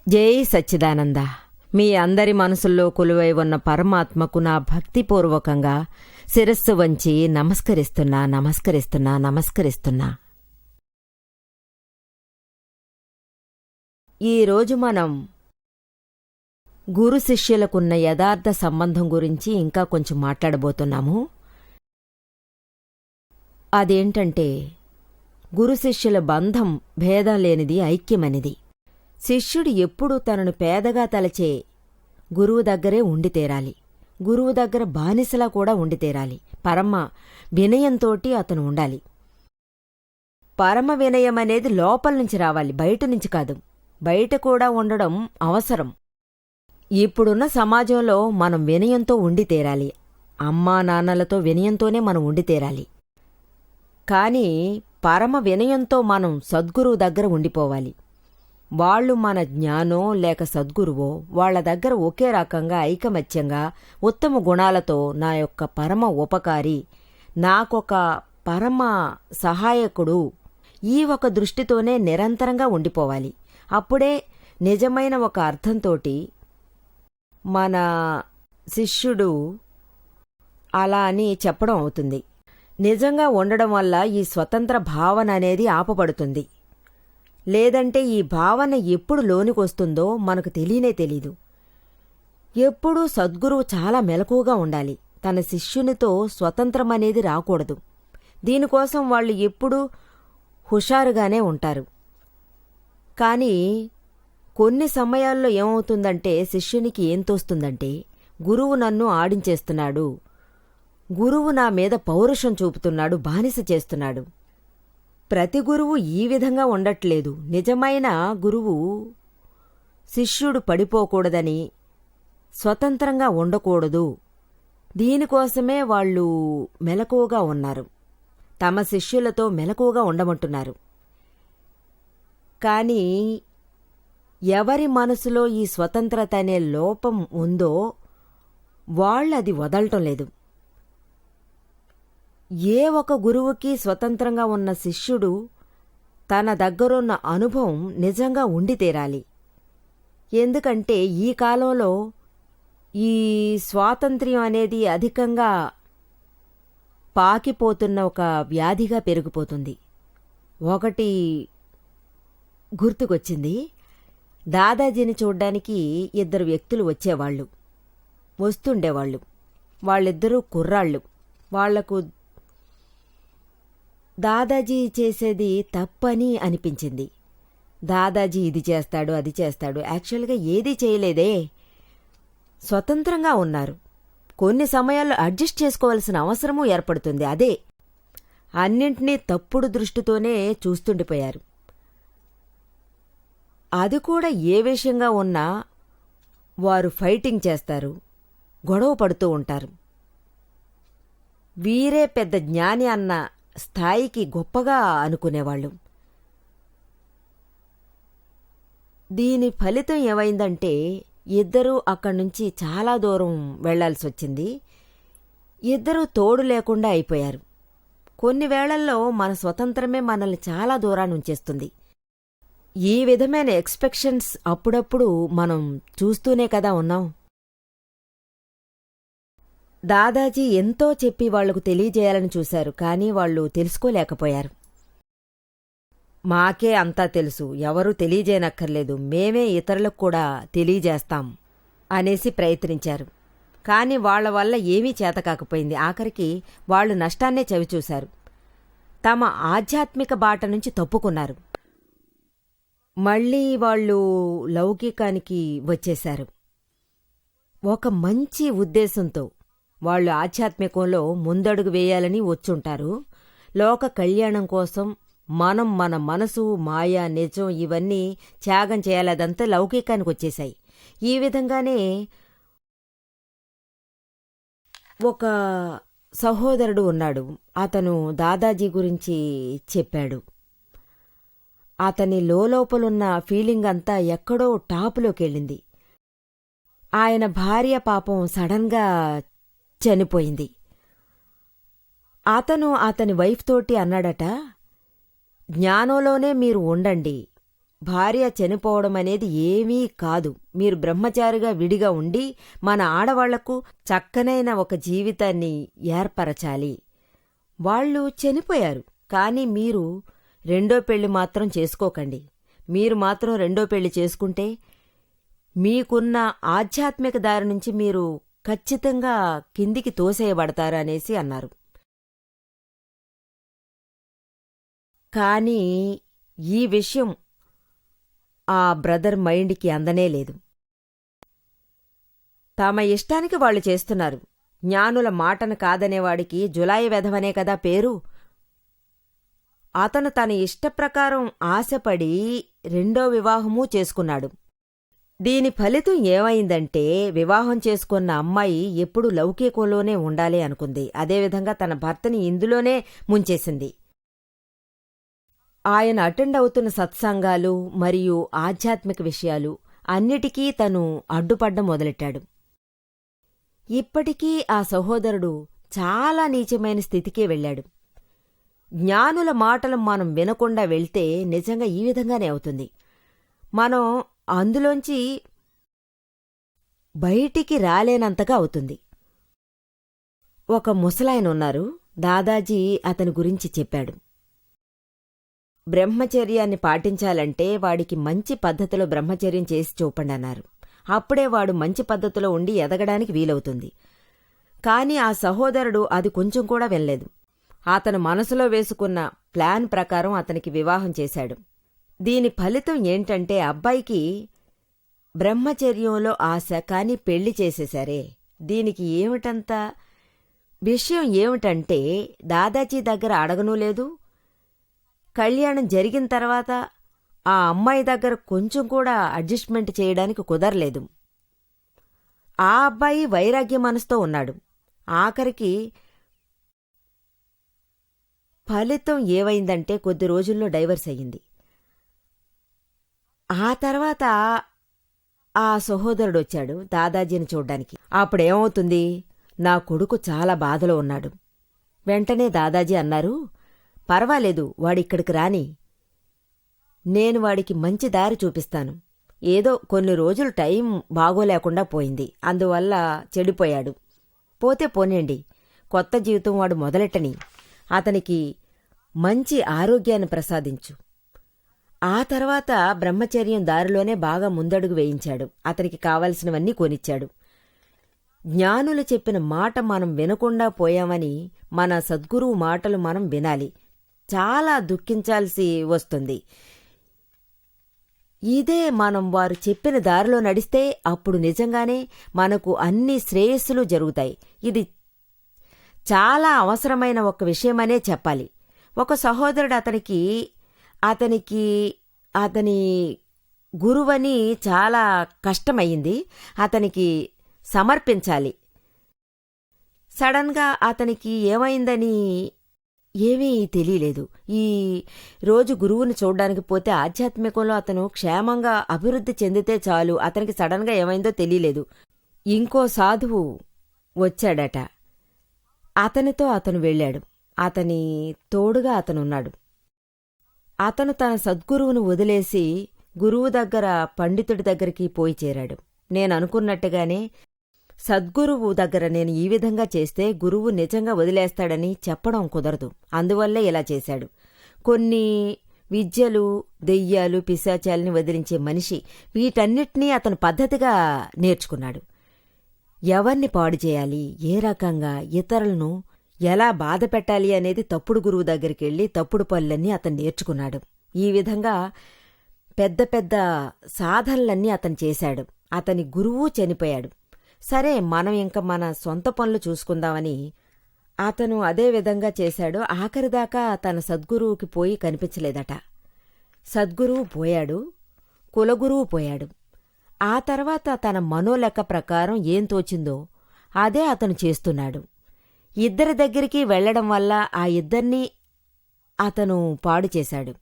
జై సచ్చిదానంద. మీ అందరి మనసుల్లో కొలువై ఉన్న పరమాత్మకు నా భక్తిపూర్వకంగా శిరస్సు వంచి నమస్కరిస్తున్నా. ఈరోజు మనం గురు శిష్యులకున్న యథార్థ సంబంధం గురించి ఇంకా కొంచెం మాట్లాడబోతున్నాము. అదేంటంటే, గురు శిష్యుల బంధం భేదం లేనిది, ఐక్యమనిది. శిష్యుడు ఎప్పుడూ తనను పేదగా తలచే గురువు దగ్గరే ఉండి తీరాలి. గురువు దగ్గర బానిసలా కూడా ఉండి తీరాలి. పరమ వినయంతోటి అతను ఉండాలి. పరమ వినయమనేది లోపల నుంచి రావాలి, బయట నుంచి కాదు. బయట కూడా ఉండడం అవసరం. ఇప్పుడున్న సమాజంలో మనం వినయంతో ఉండి తీరాలి. అమ్మా నాన్నలతో వినయంతోనే మనం ఉండి తీరాలి. కానీ పరమ వినయంతో మనం సద్గురువు దగ్గర ఉండిపోవాలి. వాళ్ళు మన జ్ఞానో లేక సద్గురువో, వాళ్ల దగ్గర ఒకే రకంగా ఐకమత్యంగా ఉత్తమ గుణాలతో నా యొక్క పరమ ఉపకారి, నాకొక పరమ సహాయకుడు, ఈ ఒక దృష్టితోనే నిరంతరంగా ఉండిపోవాలి. అప్పుడే నిజమైన ఒక అర్థంతోటి మన శిష్యుడు అలా అని చెప్పడం అవుతుంది. నిజంగా ఉండడం వల్ల ఈ స్వతంత్ర భావన అనేది ఆపబడుతుంది. లేదంటే ఈ భావన ఎప్పుడు లోనికొస్తుందో మనకు తెలియనే తెలీదు. ఎప్పుడూ సద్గురువు చాలా మెలకువగా ఉండాలి. తన శిష్యునితో స్వతంత్రమనేది రాకూడదు. దీనికోసం వాళ్ళు ఎప్పుడూ హుషారుగానే ఉంటారు. కానీ కొన్ని సమయాల్లో ఏమవుతుందంటే, శిష్యునికి ఏం తోస్తుందంటే, గురువు నన్ను ఆడించేస్తున్నాడు, గురువు నా మీద పౌరుషం చూపుతున్నాడు, బానిస చేస్తున్నాడు. ప్రతి గురువు ఈ విధంగా ఉండట్లేదు. నిజమైన గురువు శిష్యుడు పడిపోకూడదని, స్వతంత్రంగా ఉండకూడదు, దీనికోసమే వాళ్ళు మెలకువగా ఉన్నారు. తమ శిష్యులతో మెలకువగా ఉండమంటున్నారు. కానీ ఎవరి మనసులో ఈ స్వతంత్రత అనే లోపం ఉందో వాళ్ళది వదలటం లేదు. ఏ ఒక గురువుకి స్వతంత్రంగా ఉన్న శిష్యుడు తన దగ్గరున్న అనుభవం నిజంగా ఉండి తీరాలి. ఎందుకంటే ఈ కాలంలో ఈ స్వాతంత్ర్యం అనేది అధికంగా పాకిపోతున్న ఒక వ్యాధిగా పెరిగిపోతుంది. ఒకటి గుర్తుకొచ్చింది. దాదాజీని చూడ్డానికి ఇద్దరు వ్యక్తులు వస్తుండేవాళ్లు. వాళ్ళిద్దరూ కుర్రాళ్ళు. వాళ్లకు దాదాజీ చేసేది తప్పని అనిపించింది. దాదాజీ ఇది చేస్తాడు, అది చేస్తాడు. యాక్చువల్గా ఏదీ చేయలేదే. స్వతంత్రంగా ఉన్నారు. కొన్ని సమయాల్లో అడ్జస్ట్ చేసుకోవాల్సిన అవసరమూ ఏర్పడుతుంది. అదే అన్నింటినీ తప్పుడు దృష్టితోనే చూస్తుండిపోయారు. అది కూడా ఏ విషయంగా ఉన్నా వారు ఫైటింగ్ చేస్తారు, గొడవ పడుతూ ఉంటారు. వీరే పెద్ద జ్ఞాని అన్న స్థాయికి గొప్పగా అనుకునేవాళ్ళు. దీని ఫలితం ఏమైందంటే, ఇద్దరూ అక్కడ్నుంచి చాలా దూరం వెళ్లాల్సొచ్చింది. ఇద్దరూ తోడు లేకుండా అయిపోయారు. కొన్ని వేళల్లో మన స్వతంత్రమే మనల్ని చాలా దూరాన్ని ఉంచేస్తుంది. ఈ విధమైన ఎక్స్పెక్షన్స్ అప్పుడప్పుడు మనం చూస్తూనే కదా ఉన్నాం. దాదాజీ ఎంతో చెప్పి వాళ్లకు తెలియజేయాలని చూశారు. కానీ వాళ్ళు తెలుసుకోలేకపోయారు. మాకే అంతా తెలుసు, ఎవరూ తెలియజేయనక్కర్లేదు, మేమే ఇతరులకు కూడా తెలియజేస్తాం అనేసి ప్రయత్నించారు. కాని వాళ్ల వల్ల ఏమీ చేతకాకపోయింది. ఆఖరికి వాళ్లు నష్టాన్నే చవిచూశారు. తమ ఆధ్యాత్మిక బాట నుంచి తప్పుకున్నారు. మళ్లీ వాళ్ళు లౌకికానికి వచ్చేశారు. ఒక మంచి ఉద్దేశంతో వాళ్ళు ఆధ్యాత్మికంలో ముందడుగు వేయాలని వచ్చుంటారు. లోక కళ్యాణం కోసం మనం మన మనసు, మాయ, నిజం ఇవన్నీ త్యాగం చేయాలదంతా లౌకికానికి వచ్చేశాయి. ఈ విధంగానే ఒక సహోదరుడు ఉన్నాడు. అతను దాదాజీ గురించి చెప్పాడు. అతని లోపలున్న ఫీలింగ్ అంతా ఎక్కడో టాపులోకెళ్ళింది. ఆయన భార్య పాపం సడన్గా చనిపోయింది. అతను అతని వైఫ్ తోటి అన్నాడట, జ్ఞానంలోనే మీరు ఉండండి, భార్య చనిపోవడం అనేది ఏమీ కాదు. మీరు బ్రహ్మచారిగా విడిగా ఉండి మన ఆడవాళ్లకు చక్కనైన ఒక జీవితాన్ని ఏర్పరచాలి. వాళ్ళు చనిపోయారు, కానీ మీరు రెండో పెళ్లి మాత్రం చేసుకోకండి. మీరు మాత్రం రెండో పెళ్లి చేసుకుంటే మీకున్న ఆధ్యాత్మిక దారి నుంచి మీరు ఖచ్చితంగా కిందికి తోసేయబడతారు అనేసి అన్నారు. కానీ ఈ విషయం ఆ బ్రదర్ మైండ్కి అందనేలేదు. తమ ఇష్టానికి వాళ్ళు చేస్తున్నారు. జ్ఞానుల మాటను కాదనేవాడికి జులాయి వెధవనే కదా పేరు. అతను తన ఇష్టప్రకారం ఆశపడి రెండో వివాహమూ చేసుకున్నాడు. దీని ఫలితం ఏమైందంటే, వివాహం చేసుకున్న అమ్మాయి ఎప్పుడూ లౌకికంలోనే ఉండాలి అనుకుంది. అదేవిధంగా తన భర్తని ఇందులోనే ముంచేసింది. ఆయన అటెండ్ అవుతున్న సత్సంగాలు మరియు ఆధ్యాత్మిక విషయాలు అన్నిటికీ తను అడ్డుపడ్డం మొదలెట్టాడు. ఇప్పటికీ ఆ సహోదరుడు చాలా నీచమైన స్థితికే వెళ్ళాడు. జ్ఞానుల మాటలు మనం వినకుండా వెళ్తే నిజంగా ఈ విధంగానే అవుతుంది. మనం అందులోంచి బయటికి రాలేనంతగా అవుతుంది. ఒక ముసలాయనున్నారు. దాదాజీ అతని గురించి చెప్పాడు. బ్రహ్మచర్యాన్ని పాటించాలంటే వాడికి మంచి పద్ధతిలో బ్రహ్మచర్యం చేసి చూపండన్నారు. అప్పుడే వాడు మంచి పద్ధతిలో ఉండి ఎదగడానికి వీలవుతుంది. కాని ఆ సహోదరుడు అది కొంచెం కూడా వినలేదు. అతను మనసులో వేసుకున్న ప్లాన్ ప్రకారం అతనికి వివాహం చేశాడు. దీని ఫలితం ఏంటంటే, అబ్బాయికి బ్రహ్మచర్యంలో ఆశ, కాని పెళ్లి చేసేశారే. దీనికి ఏమిటంత విషయం ఏమిటంటే, దాదాజీ దగ్గర అడగనూ లేదు. కళ్యాణం జరిగిన తర్వాత ఆ అమ్మాయి దగ్గర కొంచెం కూడా అడ్జస్ట్మెంట్ చేయడానికి కుదరలేదు. ఆ అబ్బాయి వైరాగ్య మనసుతో ఉన్నాడు. ఆఖరికి ఫలితం ఏమైందంటే, కొద్ది రోజుల్లో డైవర్స్ అయ్యింది. ఆ తర్వాత ఆ సహోదరుడొచ్చాడు దాదాజీని చూడ్డానికి. అప్పుడేమవుతుంది, నా కొడుకు చాలా బాధలో ఉన్నాడు. వెంటనే దాదాజీ అన్నారు, పర్వాలేదు, వాడిక్కడికి రాని, నేను వాడికి మంచి దారి చూపిస్తాను. ఏదో కొన్ని రోజులు టైం బాగోలేకుండా పోయింది, అందువల్ల చెడిపోయాడు. పోతే పోనేండి, కొత్త జీవితం వాడు మొదలెట్టని, అతనికి మంచి ఆరోగ్యాన్ని ప్రసాదించు. ఆ తర్వాత బ్రహ్మచర్యం దారిలోనే బాగా ముందడుగు వేయించాడు. అతనికి కావలసినవన్నీ కొనిచ్చాడు. జ్ఞానులు చెప్పిన మాట మనం వినకుండా పోయామని మన సద్గురువు మాటలు మనం వినాలి. చాలా దుఃఖించాల్సి వస్తుంది. ఇదే మనం వారు చెప్పిన దారిలో నడిస్తే అప్పుడు నిజంగానే మనకు అన్ని శ్రేయస్సులు జరుగుతాయి. ఇది చాలా అవసరమైన ఒక విషయమనే చెప్పాలి. ఒక సహోదరుడు అతని గురువని చాలా కష్టమయ్యింది. అతనికి సమర్పించాలి. సడన్గా అతనికి ఏమైందని ఏమీ తెలియలేదు. ఈ రోజు గురువుని చూడ్డానికి పోతే ఆధ్యాత్మికంలో అతను క్షేమంగా అభివృద్ధి చెందితే చాలు. అతనికి సడన్గా ఏమైందో తెలియలేదు. ఇంకో సాధువు వచ్చాడట. అతనితో అతను వెళ్ళాడు. అతని తోడుగా అతనున్నాడు. అతను తన సద్గురువును వదిలేసి గురువు దగ్గర పండితుడి దగ్గరికి పోయి చేరాడు. నేననుకున్నట్టుగానే సద్గురువు దగ్గర నేను ఈ విధంగా చేస్తే గురువు నిజంగా వదిలేస్తాడని చెప్పడం కుదరదు. అందువల్లే ఇలా చేశాడు. కొన్ని విద్యలు, దెయ్యాలు, పిశాచాల్ని వదిలించే మనిషి, వీటన్నిటినీ అతను పద్ధతిగా నేర్చుకున్నాడు. ఎవర్ని పాడు చేయాలి, ఏ రకంగా ఇతరులను ఎలా బాధ పెట్టాలి అనేది తప్పుడు గురువు దగ్గరికెళ్ళి తప్పుడు పనులన్నీ అతను నేర్చుకున్నాడు. ఈ విధంగా పెద్ద పెద్ద సాధనలన్నీ అతను చేశాడు. అతని గురువు చనిపోయాడు. సరే, మనం ఇంక మన సొంత పనులు చూసుకుందామని అతను అదే విధంగా చేశాడు. ఆఖరిదాకా తన సద్గురువుకి పోయి కనిపించలేదట. సద్గురువు పోయాడు, కులగురువు పోయాడు. ఆ తర్వాత తన మనోలెక్క ప్రకారం ఏం తోచిందో అదే అతను చేస్తున్నాడు. ఇద్దరి దగ్గరికి వెళ్లడం వల్ల ఆ ఇద్దరినీ అతను పాడు చేశాడు.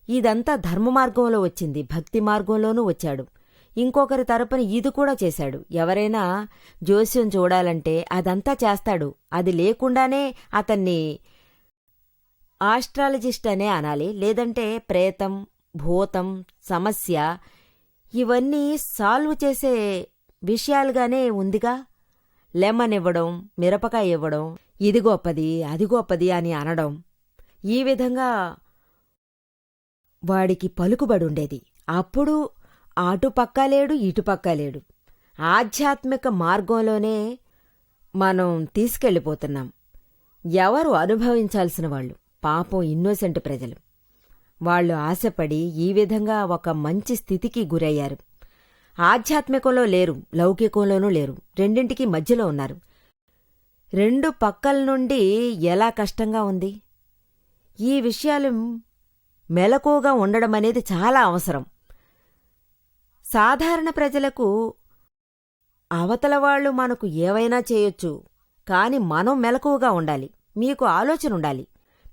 ఇదంతా ధర్మ మార్గంలో వచ్చింది, భక్తి మార్గంలోనూ వచ్చాడు. ఇంకొకరి తరపున ఇది కూడా చేశాడు. ఎవరైనా జోస్యం చూడాలంటే అదంతా చేస్తాడు. అది లేకుండానే అతన్ని ఆస్ట్రాలజిస్ట్ అనే అనాలి, లేదంటే ప్రేతం, భూతం, సమస్య ఇవన్నీ సాల్వ్ చేసే విషయాలుగానే ఉందిగా. లెమన్ ఇవ్వడం, మిరపకాయ ఇవ్వడం, ఇది గొప్పది అది గొప్పది అని అనడం, ఈ విధంగా వాడికి పలుకుబడుండేది. అప్పుడు అటుపక్క లేడు ఇటుపక్క లేడు. ఆధ్యాత్మిక మార్గంలోనే మనం తీసుకెళ్ళిపోతున్నాం. ఎవరు అనుభవించాల్సిన వాళ్ళు? పాపం ఇన్నోసెంట్ ప్రజలు. వాళ్ళు ఆశపడి ఈ విధంగా ఒక మంచి స్థితికి గురయ్యారు. ఆధ్యాత్మికంలో లేరు, లౌకికంలోనూ లేరు, రెండింటికి మధ్యలో ఉన్నారు. రెండు పక్కల నుండి ఎలా కష్టంగా ఉంది. ఈ విషయాలు మెలకువగా ఉండడమనేది చాలా అవసరం. సాధారణ ప్రజలకు అవతలవాళ్లు మనకు ఏవైనా చేయొచ్చు, కాని మనం మెలకువగా ఉండాలి. మీకు ఆలోచనుండాలి.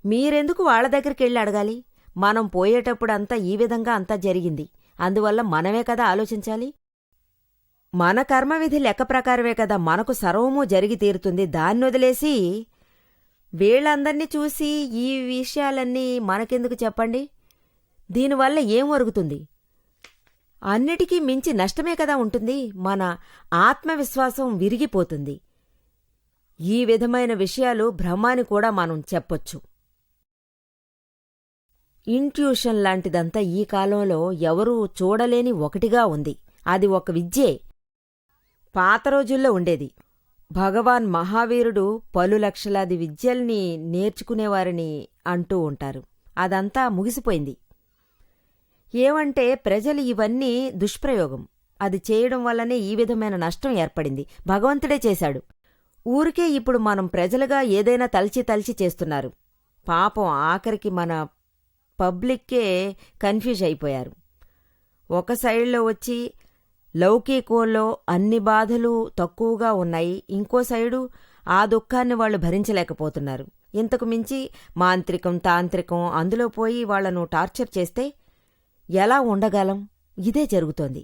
మీరెందుకు వాళ్ల దగ్గరికెళ్ళి అడగాలి? మనం పోయేటప్పుడంతా ఈ విధంగా అంతా జరిగింది, అందువల్ల మనమే కదా ఆలోచించాలి. మన కర్మవిధి లెక్క ప్రకారమే కదా మనకు సర్వమూ జరిగి తీరుతుంది. దాన్నొదిలేసి వీళ్లందర్నీ చూసి ఈ విషయాలన్నీ మనకెందుకు చెప్పండి? దీనివల్ల ఏం ఒరుగుతుంది? అన్నిటికీ మించి నష్టమే కదా ఉంటుంది. మన ఆత్మవిశ్వాసం విరిగిపోతుంది. ఈ విధమైన విషయాలు బ్రహ్మాని కూడా మనం చెప్పొచ్చు. ఇంట్యూషన్ లాంటిదంతా ఈ కాలంలో ఎవరూ చూడలేని ఒకటిగా ఉంది. అది ఒక విద్యే. పాత రోజుల్లో ఉండేది. భగవాన్ మహావీరుడు పలు లక్షలాది విద్యల్ని నేర్చుకునేవారని అంటూ ఉంటారు. అదంతా ముగిసిపోయింది. ఏమంటే ప్రజలు ఇవన్నీ దుష్ప్రయోగం. అది చేయడం వల్లనే ఈ విధమైన నష్టం ఏర్పడింది. భగవంతుడే చేశాడు. ఊరికే ఇప్పుడు మనం ప్రజలుగా ఏదైనా తలచి చేస్తున్నారు. పాపం ఆఖరికి మన పబ్లిక్కే కన్ఫ్యూజ్ అయిపోయారు. ఒక సైడ్లో వచ్చి లౌకికంలో అన్ని బాధలు తక్కువగా ఉన్నాయి, ఇంకో సైడు ఆ దుఃఖాన్ని వాళ్ళు భరించలేకపోతున్నారు. ఇంతకు మించి మాంత్రికం, తాంత్రికం అందులో పోయి వాళ్లను టార్చర్ చేస్తే ఎలా ఉండగలం? ఇదే జరుగుతోంది.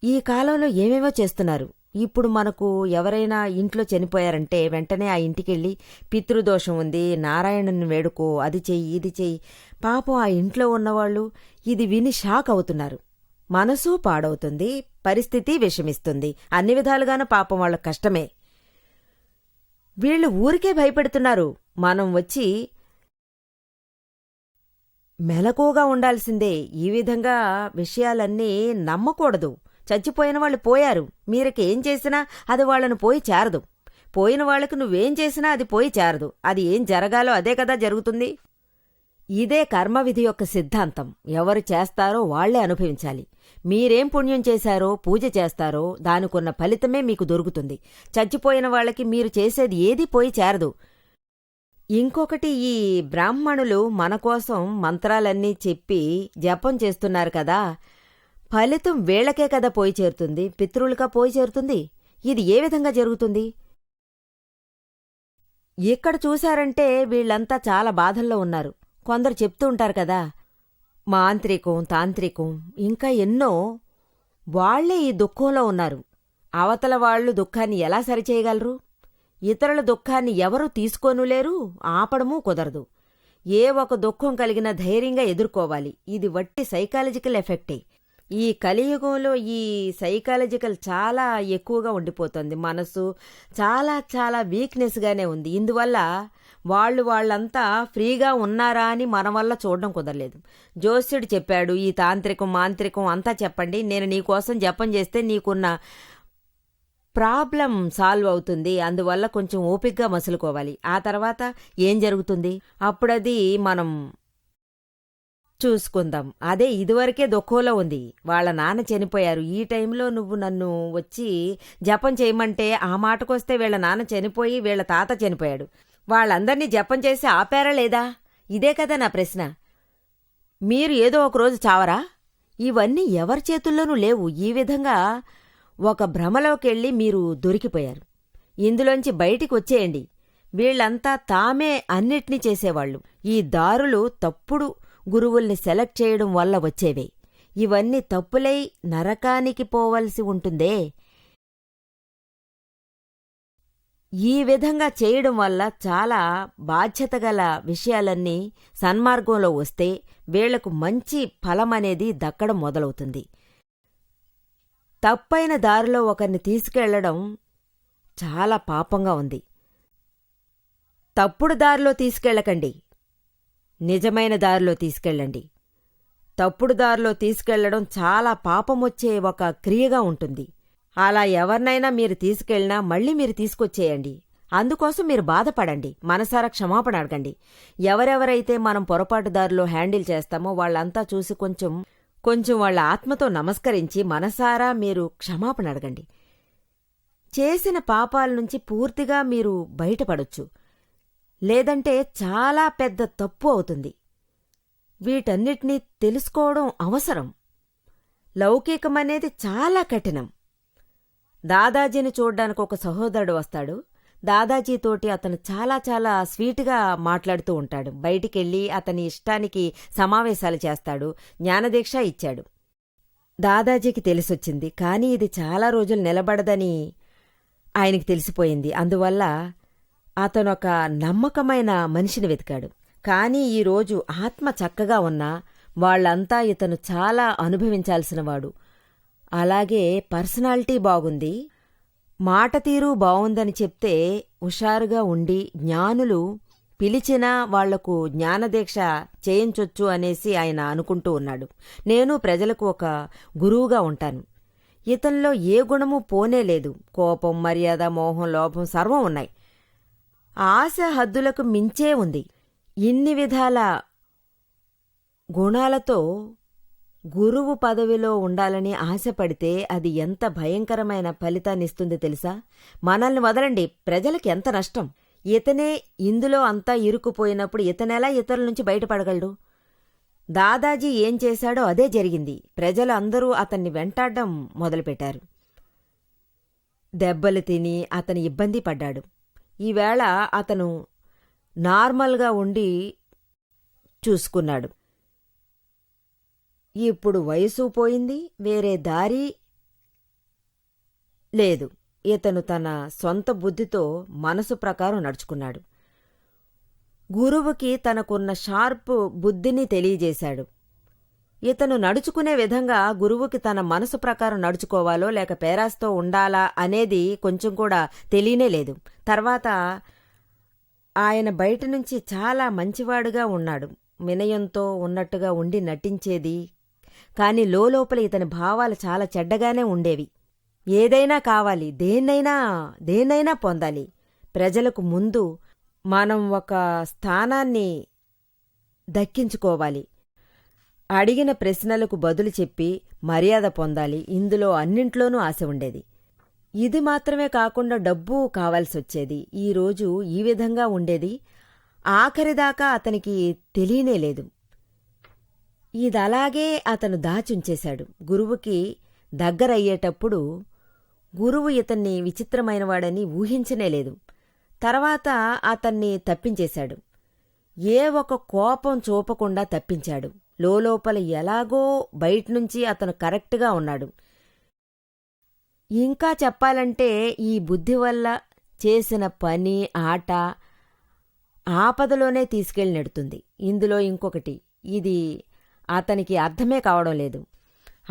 ఈ కాలంలో ఏమేమో చేస్తున్నారు. ఇప్పుడు మనకు ఎవరైనా ఇంట్లో చనిపోయారంటే వెంటనే ఆ ఇంటికెళ్ళి పితృదోషం ఉంది, నారాయణుని వేడుకో, అది చెయ్యి ఇది చెయ్యి. పాపం ఆ ఇంట్లో ఉన్నవాళ్లు ఇది విని షాక్ అవుతున్నారు. మనసు పాడవుతుంది, పరిస్థితి విషమిస్తుంది. అన్ని విధాలుగానూ పాపం వాళ్ళకు కష్టమే. వీళ్లు ఊరికే భయపెడుతున్నారు. మనం వచ్చి మెలకువగా ఉండాల్సిందే. ఈ విధంగా విషయాలన్నీ నమ్మకూడదు. చచ్చిపోయిన వాళ్ళు పోయారు. మీరకేం చేసినా అది వాళ్లను పోయి చేరదు. పోయిన వాళ్లకు నువ్వేం చేసినా అది పోయి చేరదు. అది ఏం జరగాలో అదే కదా జరుగుతుంది. ఇదే కర్మవిధి యొక్క సిద్ధాంతం. ఎవరు చేస్తారో వాళ్లే అనుభవించాలి. మీరేం పుణ్యం చేశారో, పూజ చేస్తారో దానికున్న ఫలితమే మీకు దొరుకుతుంది. చచ్చిపోయిన వాళ్లకి మీరు చేసేది ఏదీ పోయి చేరదు. ఇంకొకటి, ఈ బ్రాహ్మణులు మనకోసం మంత్రాలన్నీ చెప్పి జపం చేస్తున్నారు కదా, ఫలితం వీళ్లకే కదా పోయి చేరుతుంది, పితృలుగా పోయి చేరుతుంది. ఇది ఏ విధంగా జరుగుతుంది? ఇక్కడ చూశారంటే వీళ్లంతా చాలా బాధల్లో ఉన్నారు. కొందరు చెప్తూ ఉంటారు కదా, మాంత్రికం, తాంత్రికం ఇంకా ఎన్నో. వాళ్లే ఈ దుఃఖంలో ఉన్నారు. అవతల వాళ్లు దుఃఖాన్ని ఎలా సరిచేయగలరు? ఇతరుల దుఃఖాన్ని ఎవరూ తీసుకోనులేరు, ఆపడమూ కుదరదు. ఏ ఒక దుఃఖం కలిగినా ధైర్యంగా ఎదుర్కోవాలి. ఇది వట్టి సైకాలజికల్ ఎఫెక్టే. ఈ కలియుగంలో ఈ సైకాలజికల్ చాలా ఎక్కువగా ఉండిపోతుంది. మనసు చాలా చాలా వీక్నెస్గానే ఉంది. ఇందువల్ల వాళ్ళంతా ఫ్రీగా ఉన్నారా అని మన వల్ల చూడడం కుదరలేదు. జోస్యుడు చెప్పాడు, ఈ తాంత్రికం మాంత్రికం అంతా చెప్పండి, నేను నీకోసం జపం చేస్తే నీకున్న ప్రాబ్లం సాల్వ్ అవుతుంది. అందువల్ల కొంచెం ఓపికగా మసులుకోవాలి. ఆ తర్వాత ఏం జరుగుతుంది అప్పుడది మనం చూసుకుందాం. అదే ఇదివరకే దుఃఖంలో ఉంది. వాళ్ళ నాన్న చనిపోయారు. ఈ టైంలో నువ్వు నన్ను వచ్చి జపం చేయమంటే, ఆ మాటకొస్తే వీళ్ళ నాన్న చనిపోయి వీళ్ళ తాత చనిపోయాడు. వాళ్ళందర్నీ జపం చేసి ఆపారా లేదా? ఇదే కదా నా ప్రశ్న. మీరు ఏదో ఒకరోజు చావరా? ఇవన్నీ ఎవరి చేతుల్లోనూ లేవు. ఈ విధంగా ఒక భ్రమలోకెళ్ళి మీరు దొరికిపోయారు. ఇందులోంచి బయటికి వచ్చేయండి. వీళ్లంతా తామే అన్నిటినీ చేసేవాళ్లు. ఈ దారులు తప్పుడు గురువుల్ని సెలెక్ట్ చేయడం వల్ల వచ్చేవే. ఇవన్నీ తప్పులై నరకానికి పోవలసి ఉంటుందే. ఈ విధంగా చేయడం వల్ల చాలా బాధ్యతగల విషయాలన్నీ సన్మార్గంలో వస్తే వీళ్లకు మంచి ఫలమనేది దక్కడం మొదలవుతుంది. తప్పైన దారిలో ఒకరిని తీసుకెళ్లడం చాలా పాపంగా ఉంది. తప్పుడు దారిలో తీసుకెళ్లకండి, నిజమైన దారిలో తీసుకెళ్ళండి. తప్పుడు దారిలో తీసుకెళ్లడం చాలా పాపమొచ్చే ఒక క్రియగా ఉంటుంది. అలా ఎవరినైనా మీరు తీసుకెళ్ళినా మళ్ళీ మీరు తీసుకొచ్చేయండి. అందుకోసం మీరు బాధపడండి, మనసారా క్షమాపణ అడగండి. ఎవరెవరైతే మనం పొరపాటు దారిలో హ్యాండిల్ చేస్తామో వాళ్ళంతా చూసి కొంచెం వాళ్ళ ఆత్మతో నమస్కరించి మనసారా మీరు క్షమాపణ అడగండి. చేసిన పాపాల నుంచి పూర్తిగా మీరు బయటపడొచ్చు, లేదంటే చాలా పెద్ద తప్పు అవుతుంది. వీటన్నిటినీ తెలుసుకోవడం అవసరం. లౌకికమనేది చాలా కఠినం. దాదాజీని చూడ్డానికి ఒక సహోదరుడు వస్తాడు. దాదాజీతోటి అతను చాలా చాలా స్వీట్గా మాట్లాడుతూ ఉంటాడు. బయటికెళ్ళి అతని ఇష్టానికి సమావేశాలు చేస్తాడు. జ్ఞానదీక్ష ఇచ్చాడు. దాదాజీకి తెలిసొచ్చింది, కానీ ఇది చాలా రోజులు నిలబడదని ఆయనకి తెలిసిపోయింది. అందువల్ల అతనొక నమ్మకమైన మనిషిని వెతికాడు. కానీ ఈరోజు ఆత్మ చక్కగా ఉన్నా వాళ్లంతా ఇతను చాలా అనుభవించాల్సినవాడు. అలాగే పర్సనాలిటీ బాగుంది, మాట తీరు బావుందని చెప్తే హుషారుగా ఉండి జ్ఞానులు పిలిచినా వాళ్లకు జ్ఞానదీక్ష చేయించొచ్చు అనేసి ఆయన అనుకుంటూ ఉన్నాడు. నేను ప్రజలకు ఒక గురువుగా ఉంటాను. ఇతనిలో ఏ గుణమూ పోనేలేదు. కోపం, మర్యాద, మోహం, లోభం సర్వం ఉన్నాయి. ఆశ హద్దులకు మించే ఉంది. ఇన్ని విధాల గుణాలతో గురువు పదవిలో ఉండాలని ఆశపడితే అది ఎంత భయంకరమైన ఫలితాన్నిస్తుంది తెలుసా? మనల్ని వదలండి, ప్రజలకి ఎంత నష్టం. ఇతనే ఇందులో అంతా ఇరుక్కుపోయినప్పుడు ఇతనెలా ఇతరుల నుంచి బయటపడగలడు? దాదాజీ ఏం చేశాడో అదే జరిగింది. ప్రజలు అందరూ అతన్ని వెంటాడడం మొదలుపెట్టారు. దెబ్బలు తిని అతను ఇబ్బంది పడ్డాడు. ఈవేళ అతను నార్మల్గా ఉండి చూసుకున్నాడు. ఇప్పుడు వయసు పోయింది, వేరే దారి లేదు. ఇతను తన సొంత బుద్ధితో మనసు ప్రకారం నడుచుకున్నాడు. గురువుకి తనకున్న షార్ప్ బుద్ధిని తెలియజేశాడు. ఇతను నడుచుకునే విధంగా గురువుకి తన మనసు ప్రకారం నడుచుకోవాలో లేక పేరాస్తో ఉండాలా అనేది కొంచెం కూడా తెలియనేలేదు. తర్వాత ఆయన బయట నుంచి చాలా మంచివాడుగా ఉన్నాడు. వినయంతో ఉన్నట్టుగా ఉండి నటించేది, కాని లోపల ఇతని భావాలు చాలా చెడ్డగానే ఉండేవి. ఏదైనా కావాలి, దేన్నైనా పొందాలి. ప్రజలకు ముందు మనం ఒక స్థానాన్ని దక్కించుకోవాలి. అడిగిన ప్రశ్నలకు బదులు చెప్పి మర్యాద పొందాలి. ఇందులో అన్నింట్లోనూ ఆశ ఉండేది. ఇది మాత్రమే కాకుండా డబ్బు కావాల్సొచ్చేది. ఈరోజు ఈ విధంగా ఉండేది. ఆఖరిదాకా అతనికి తెలియనేలేదు. ఇదలాగే అతను దాచుంచేశాడు. గురువుకి దగ్గరయ్యేటప్పుడు గురువు ఇతన్ని విచిత్రమైనవాడని ఊహించనేలేదు. తర్వాత అతన్ని తప్పించేశాడు. ఏ ఒక కోపం చూపకుండా తప్పించాడు. లోపల ఎలాగో బయట్నుంచి అతను కరెక్ట్గా ఉన్నాడు. ఇంకా చెప్పాలంటే ఈ బుద్ధి వల్ల చేసిన పని, ఆట ఆపదలోనే తీసుకెళ్ళి నెడుతుంది. ఇందులో ఇంకొకటి, ఇది అతనికి అర్థమే కావడం లేదు.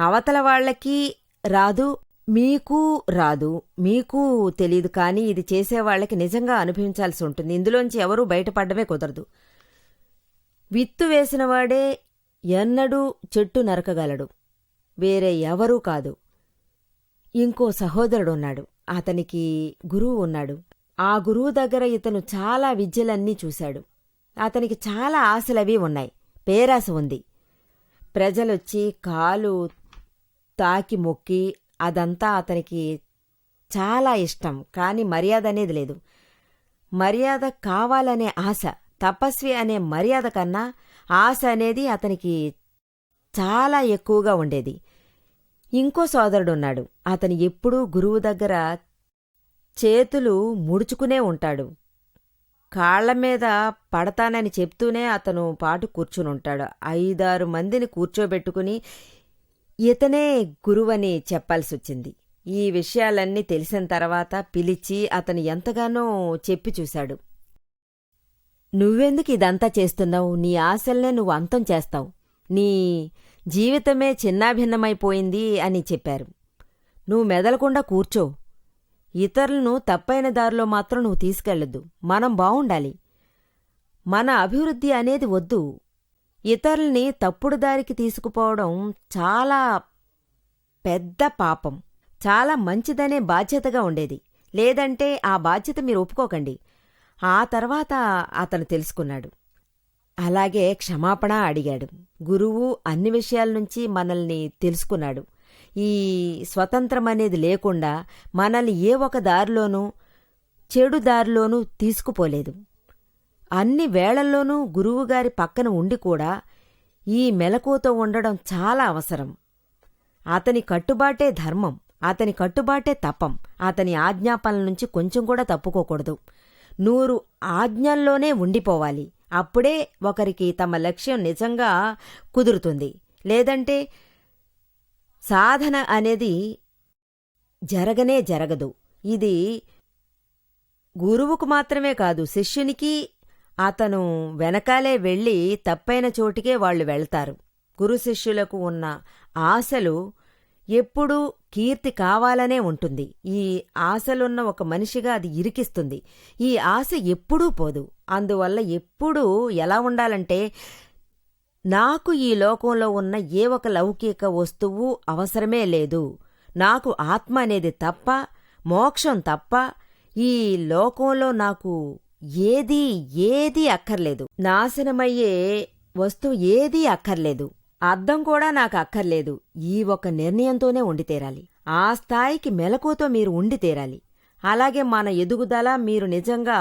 అవతల వాళ్లకి రాదు, మీకు రాదు, మీకు తెలీదు. కానీ ఇది చేసేవాళ్లకి నిజంగా అనుభవించాల్సి ఉంటుంది. ఇందులోంచి ఎవరూ బయటపడ్డమే కుదరదు. విత్తు వేసినవాడే ఎన్నడూ చెట్టు నరకగలడు, వేరే ఎవరూ కాదు. ఇంకో సహోదరుడున్నాడు, అతనికి గురువు ఉన్నాడు. ఆ గురువు దగ్గర ఇతను చాలా విద్యలన్నీ చూశాడు. అతనికి చాలా ఆశలవి ఉన్నాయి, పేరాశ ఉంది. ప్రజలొచ్చి కాలు తాకి మొక్కి అదంతా అతనికి చాలా ఇష్టం. కాని మర్యాద అనేది లేదు. మర్యాద కావాలనే ఆశ, తపస్వి అనే మర్యాద కన్నా ఆశ అనేది అతనికి చాలా ఎక్కువగా ఉండేది. ఇంకో సోదరుడున్నాడు, అతను ఎప్పుడూ గురువు దగ్గర చేతులు ముడుచుకునే ఉంటాడు. కాళ్లమీద పడతానని చెప్తూనే అతను పాటు కూర్చునుంటాడు. 5-6 మందిని కూర్చోబెట్టుకుని ఇతనే గురువని చెప్పాల్సొచ్చింది. ఈ విషయాలన్నీ తెలిసిన తర్వాత పిలిచి అతను ఎంతగానో చెప్పి చూశాడు. నువ్వెందుకు ఇదంతా చేస్తున్నావు? నీ ఆశల్నే నువ్వు అంతం చేస్తావు. నీ జీవితమే చిన్నాభిన్నమైపోయింది అని చెప్పారు. నువ్వు మెదలకుండా కూర్చో. ఇతరులను తప్పైన దారిలో మాత్రం నువ్వు తీసుకెళ్లొద్దు. మనం బావుండాలి. మన అభివృద్ధి అనేది వద్దు. ఇతరుల్ని తప్పుడు దారికి తీసుకుపోవడం చాలా పెద్ద పాపం. చాలా మంచిదనే బాధ్యతగా ఉండేది. లేదంటే ఆ బాధ్యత మీరు ఒప్పుకోకండి. ఆ తర్వాత అతను తెలుసుకున్నాడు. అలాగే క్షమాపణ అడిగాడు. గురువు అన్ని విషయాల నుంచి మనల్ని తెలుసుకున్నాడు. ఈ స్వతంత్రమనేది లేకుండా మనల్ని ఏ ఒక దారిలోనూ చెడు దారిలోనూ తీసుకుపోలేదు. అన్ని వేళల్లోనూ గురువుగారి పక్కన ఉండి కూడా ఈ మెలకువతో ఉండడం చాలా అవసరం. అతని కట్టుబాటే ధర్మం, అతని కట్టుబాటే తపం. అతని ఆజ్ఞాపనల నుంచి కొంచెం కూడా తప్పుకోకూడదు. 100 ఆజ్ఞల్లోనే ఉండిపోవాలి. అప్పుడే ఒకరికి తమ లక్ష్యం నిజంగా కుదురుతుంది. లేదంటే సాధన అనేది జరగనే జరగదు. ఇది గురువుకు మాత్రమే కాదు, శిష్యునికి. అతను వెనకాలే వెళ్ళి తప్పైన చోటికే వాళ్ళు వెళ్తారు. గురు శిష్యులకు ఉన్న ఆశలు ఎప్పుడూ కీర్తి కావాలనే ఉంటుంది. ఈ ఆశలున్న ఒక మనిషిగా అది ఇరికిస్తుంది. ఈ ఆశ ఎప్పుడూ పోదు. అందువల్ల ఎప్పుడూ ఎలా ఉండాలంటే, నాకు ఈ లోకంలో ఉన్న ఏ ఒక లౌకిక వస్తువు అవసరమే లేదు. నాకు ఆత్మ అనేది తప్ప, మోక్షం తప్ప ఈ లోకంలో నాకు ఏదీ అక్కర్లేదు. నాశనమయ్యే వస్తువు ఏదీ అక్కర్లేదు. అద్దం కూడా నాకు అక్కర్లేదు. ఈ ఒక నిర్ణయంతోనే ఉండి తీరాలి. ఆ స్థాయికి మెలకువతో మీరు ఉండి తీరాలి. అలాగే మన ఎదుగుదల మీరు నిజంగా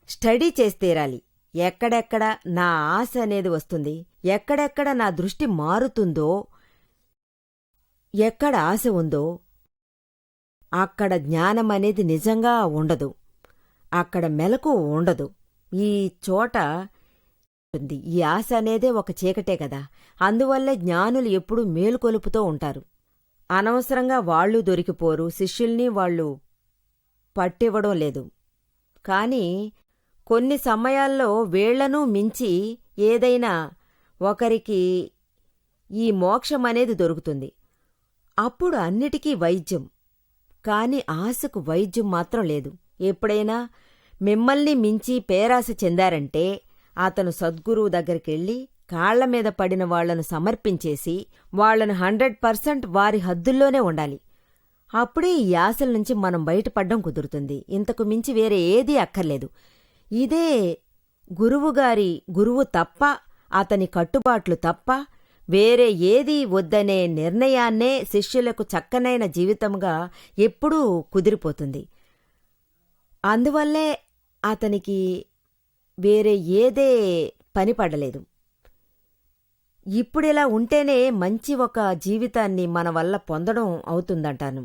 స్టడీ చేస్తీరాలి. ఎక్కడెక్కడ నా ఆశ అనేది వస్తుంది, ఎక్కడెక్కడ నా దృష్టి మారుతుందో, ఎక్కడ ఆశ ఉందో అక్కడ జ్ఞానమనేది నిజంగా ఉండదు. అక్కడ మెలకు ఉండదు. ఈ చోట ఈ ఆశ అనేదే ఒక చీకటే కదా. అందువల్లే జ్ఞానులు ఎప్పుడూ మేలుకొలుపుతూ ఉంటారు. అనవసరంగా వాళ్ళు దొరికిపోరు. శిష్యుల్ని వాళ్ళు పట్టివ్వడం లేదు. కాని కొన్ని సమయాల్లో వీళ్లనూ మించి ఏదైనా ఒకరికి ఈ మోక్షమనేది దొరుకుతుంది. అప్పుడు అన్నిటికీ వైద్యం. కాని ఆశకు వైద్యం మాత్రం లేదు. ఎప్పుడైనా మిమ్మల్ని మించి పేరాశ చెందారంటే అతను సద్గురువు దగ్గరికెళ్ళి కాళ్లమీద పడిన వాళ్లను సమర్పించేసి వాళ్లను 100% వారి హద్దుల్లోనే ఉండాలి. అప్పుడే ఈ ఆశల నుంచి మనం బయటపడ్డం కుదురుతుంది. ఇంతకు మించి వేరే ఏదీ అక్కర్లేదు. ఇదే గురువు తప్ప, అతని కట్టుబాట్లు తప్ప వేరే ఏదీ వద్దనే నిర్ణయాన్నే శిష్యులకు చక్కనైన జీవితంగా ఎప్పుడూ కుదిరిపోతుంది. అందువల్లే అతనికి వేరే ఏదే పని పడలేదు. ఇప్పుడిలా ఉంటేనే మంచి ఒక జీవితాన్ని మన వల్ల పొందడం అవుతుందంటాను.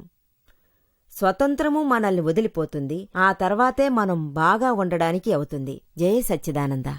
స్వతంత్రము మనల్ని వదిలిపోతుంది. ఆ తర్వాతే మనం బాగా ఉండడానికి అవుతుంది. జయ సచ్చిదానంద.